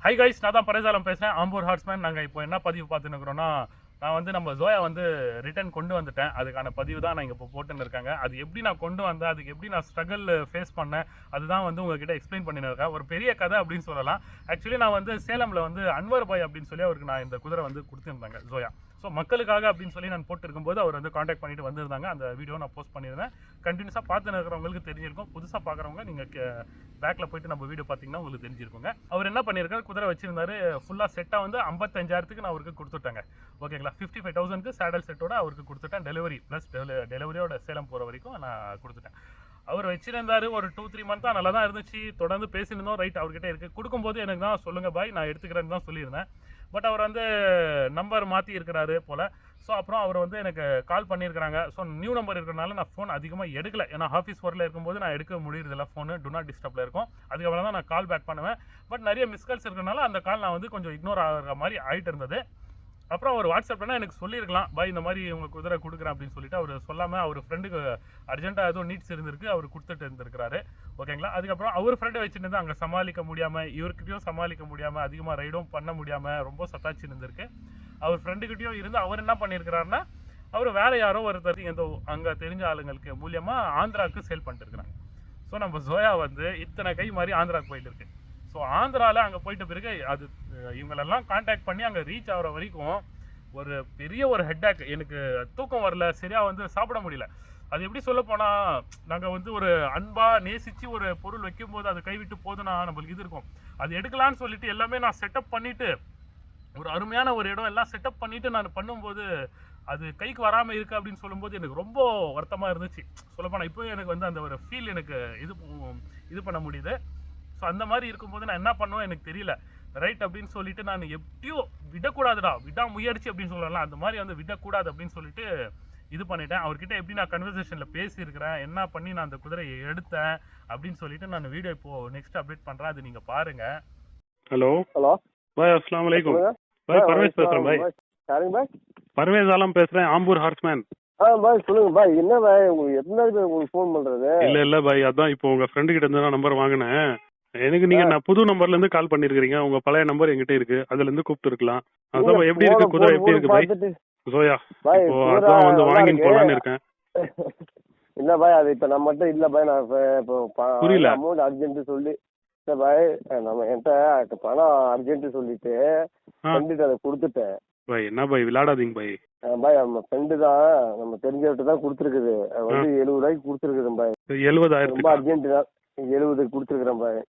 Hi guys, நான் தான் பரேசாலம் பேசுகிறேன். ஆம்பூர் ஹார்ட்ஸ்மேன். நாங்கள் இப்போ என்ன பதிவு பார்த்துன்னு இருக்கிறோன்னா, நான் வந்து நம்ம ஜோயா வந்து ரிட்டர்ன் கொண்டு வந்துட்டேன். அதுக்கான பதிவு தான் நான் இங்கே இப்போ போட்டுன்னு இருக்காங்க. அது எப்படி நான் கொண்டு வந்தேன், அதுக்கு எப்படி நான் ஸ்ட்ரகிள் ஃபேஸ் பண்ணேன், அதுதான் வந்து உங்ககிட்ட எக்ஸ்பிளைன் பண்ணின்னு இருக்கேன். ஒரு பெரிய கதை அப்படின்னு சொல்லலாம். ஆக்சுவலி நான் வந்து சேலமில் வந்து அன்வர் பாய் அப்படின்னு சொல்லி அவருக்கு நான் இந்த குதிரை வந்து கொடுத்துருந்தாங்க, ஜோயா. ஸோ மக்களுக்காக அப்படின்னு சொல்லி நான் போட்டிருக்கும்போது அவர் வந்து காண்டாக்ட் பண்ணிட்டு வந்திருந்தாங்க. அந்த வீடியோ நான் போஸ்ட் பண்ணியிருந்தேன். கண்டினியூஸாக பார்த்து இருக்கிறவங்களுக்கு தெரிஞ்சிருக்கும். புதுசாக பார்க்குறவங்க நீங்கள் பேக்கில் போயிட்டு நம்ம வீடியோ பார்த்தீங்கன்னா உங்களுக்கு தெரிஞ்சிருக்குங்க. அவர் என்ன பண்ணியிருக்காரு, குதிரை வச்சிருந்தாரு. ஃபுல்லாக செட்டாக வந்து 55,000க்கு நான் அவருக்கு கொடுத்துட்டாங்க. ஓகேங்களா, 55,000க்கு சேடல் செட்டோட அவருக்கு கொடுத்துட்டேன். டெலிவரி ப்ளஸ் டெலிவரியோட சேலம் போகிற வரைக்கும் நான் கொடுத்துட்டேன். அவர் வச்சிருந்தாரு ஒரு 2-3 மந்த்தாக நல்லா தான் இருந்துச்சு. தொடர்ந்து பேசியிருந்தோம். ரைட், அவர்கிட்ட இருக்குது. கொடுக்கும்போது எனக்கு தான் சொல்லுங்கள் பாய், நான் எடுத்துக்கிறேன்னு தான் சொல்லியிருந்தேன். பட் அவர் வந்து நம்பர் மாற்றி இருக்கிறாரு போல். ஸோ அப்புறம் அவர் வந்து எனக்கு கால் பண்ணியிருக்கிறாங்க. ஸோ நியூ நம்பர் இருக்கிறனால நான் ஃபோன் அதிகமாக எடுக்கல. ஏன்னா ஆஃபீஸ் ஒர்க்கில் இருக்கும்போது நான் எடுக்க முடியறதில்ல. ஃபோனு டு நாட் டிஸ்டர்பில் இருக்கும். அதுக்கப்புறம் தான் நான் கால் பேக் பண்ணுவேன். பட் நிறைய மிஸ்கால்ஸ் இருக்கிறனால அந்த கால் நான் வந்து கொஞ்சம் இக்னோர் ஆகிற மாதிரி ஆகிட்டு இருந்தது. அப்புறம் அவர் வாட்ஸ்அப்னா எனக்கு சொல்லியிருக்கலாம், பாய் இந்த மாதிரி உங்கள் குதிரை கொடுக்குறேன் அப்படின்னு சொல்லிட்டு. அவர் சொல்லாமல் அவர் ஃப்ரெண்டுக்கு அர்ஜென்ட்டாக ஏதோ நீட்ஸ் இருந்திருக்கு, அவர் கொடுத்துட்டு இருந்திருக்கிறாரு. ஓகேங்களா. அதுக்கப்புறம் அவர் ஃப்ரெண்டை வச்சுட்டு அங்கே சமாளிக்க முடியாமல், இவர்கிட்டையும் சமாளிக்க முடியாமல், அதிகமாக ரைடும் பண்ண முடியாமல் ரொம்ப சத்தாச்சு இருந்திருக்கு. அவர் ஃப்ரெண்டுக்கிட்டையும் இருந்து அவர் என்ன பண்ணியிருக்கிறாருன்னா, அவர் வேறு யாரோ ஒருத்தர் எந்த அங்கே தெரிஞ்ச ஆளுங்களுக்கு மூலியமாக ஆந்திராவுக்கு சேல் பண்ணிட்டு இருக்கிறாங்க. ஸோ நம்ம ஜோயா வந்து இத்தனை கை மாதிரி ஆந்திராவுக்கு போயிட்டு இருக்கு. ஸோ ஆந்திராவில் அங்கே போயிட்ட பிறகு அது இவங்களெல்லாம் கான்டாக்ட் பண்ணி அங்கே ரீச் ஆகிற வரைக்கும் ஒரு பெரிய ஒரு ஹெட்டேக். எனக்கு தூக்கம் வரல, சரியாக வந்து சாப்பிட முடியல. அது எப்படி சொல்ல போனால், நாங்கள் வந்து ஒரு அன்பாக நேசித்து ஒரு பொருள் வைக்கும்போது அது கைவிட்டு போதுன்னா நம்மளுக்கு இது இருக்கும். அது எடுக்கலான்னு சொல்லிட்டு எல்லாமே நான் செட்டப் பண்ணிவிட்டு, ஒரு அருமையான ஒரு இடம் எல்லாம் செட்டப் பண்ணிவிட்டு நான் பண்ணும்போது அது கைக்கு வராமல் இருக்குது அப்படின்னு சொல்லும்போது எனக்கு ரொம்ப வருத்தமாக இருந்துச்சு. சொல்லப்போனால் இப்போ எனக்கு வந்து அந்த ஒரு ஃபீல் எனக்கு இது பண்ண முடியுது. ஸோ அந்த மாதிரி இருக்கும்போது நான் என்ன பண்ணுவேன் எனக்கு தெரியல. ரைட் அப்படின்னு சொல்லிட்டு நான் எப்படியோ விடக்கூடாதுடா, விடாமுயற்சி அப்படின்னு சொல்லலாம், அந்த மாதிரி வந்து விடக்கூடாது அப்படின்னு சொல்லிட்டு இது பண்ணிட்டேன். அவர்கிட்ட எப்படி நான் கன்வர்சேஷனில் பேசியிருக்கிறேன், என்ன பண்ணி நான் அந்த குதிரையை எடுத்தேன் அப்படின்னு சொல்லிட்டு நான் வீடியோ இப்போது நெக்ஸ்ட் அப்டேட் பண்ணுறேன். அது நீங்கள் பாருங்கள். ஹலோ ஹலோ பாய், அஸ்லாம் வலைக்கும் பாய். பர்வேஸ் பேசுகிறேன் பாய். யாருங்க பாய்? பர்வேஸ் ஆலம் பேசுகிறேன், ஆம்பூர் ஹார்ட்ஸ்மேன். பாய் சொல்லுங்க பாய். என்ன பாய் உங்களுக்கு எத்தனை உங்களுக்கு ஃபோன் பண்றது? இல்ல பாய், அதான் இப்போ உங்க ஃப்ரெண்டு கிட்ட இருந்து நம்பர் வாங்கினேன். எனக்கு நீங்க நான் புது நம்பர்ல இருந்து கால் பண்ணிருக்கீங்க. உங்க பழைய நம்பர் என்கிட்ட இருக்கு, அதுல இருந்து கூப்பிட்டு இருக்கலாம். அதான் எப்படி இருக்கு குதிரை, எப்படி இருக்கு பாய் ஜோயா? இப்போ அதான் வந்து வாங்கின்னு போலான்னு இருக்கேன். இல்ல பாய், அது இப்ப நம்ம மட்டும் இல்ல பாய். நான் இப்போ புரியல, அமௌண்ட் அர்ஜென்ட் சொல்லி இல்ல பாய், நம்ம என்கிட்ட பணம் அர்ஜென்ட் சொல்லிட்டு ஃப்ரெண்டுக்கு அதை கொடுத்துட்டேன் பாய். என்ன பாய் விளையாடாதீங்க பாய். பாய் நம்ம ஃப்ரெண்டு தான், நம்ம தெரிஞ்சவர்கிட்ட தான் கொடுத்துருக்குது. வந்து 70 ரூபாய்க்கு கொடுத்துருக்குது பாய். 70,000 ரொம்ப அர்ஜென்ட் தான், 70 கொடுத்துருக்குறேன் பாய்.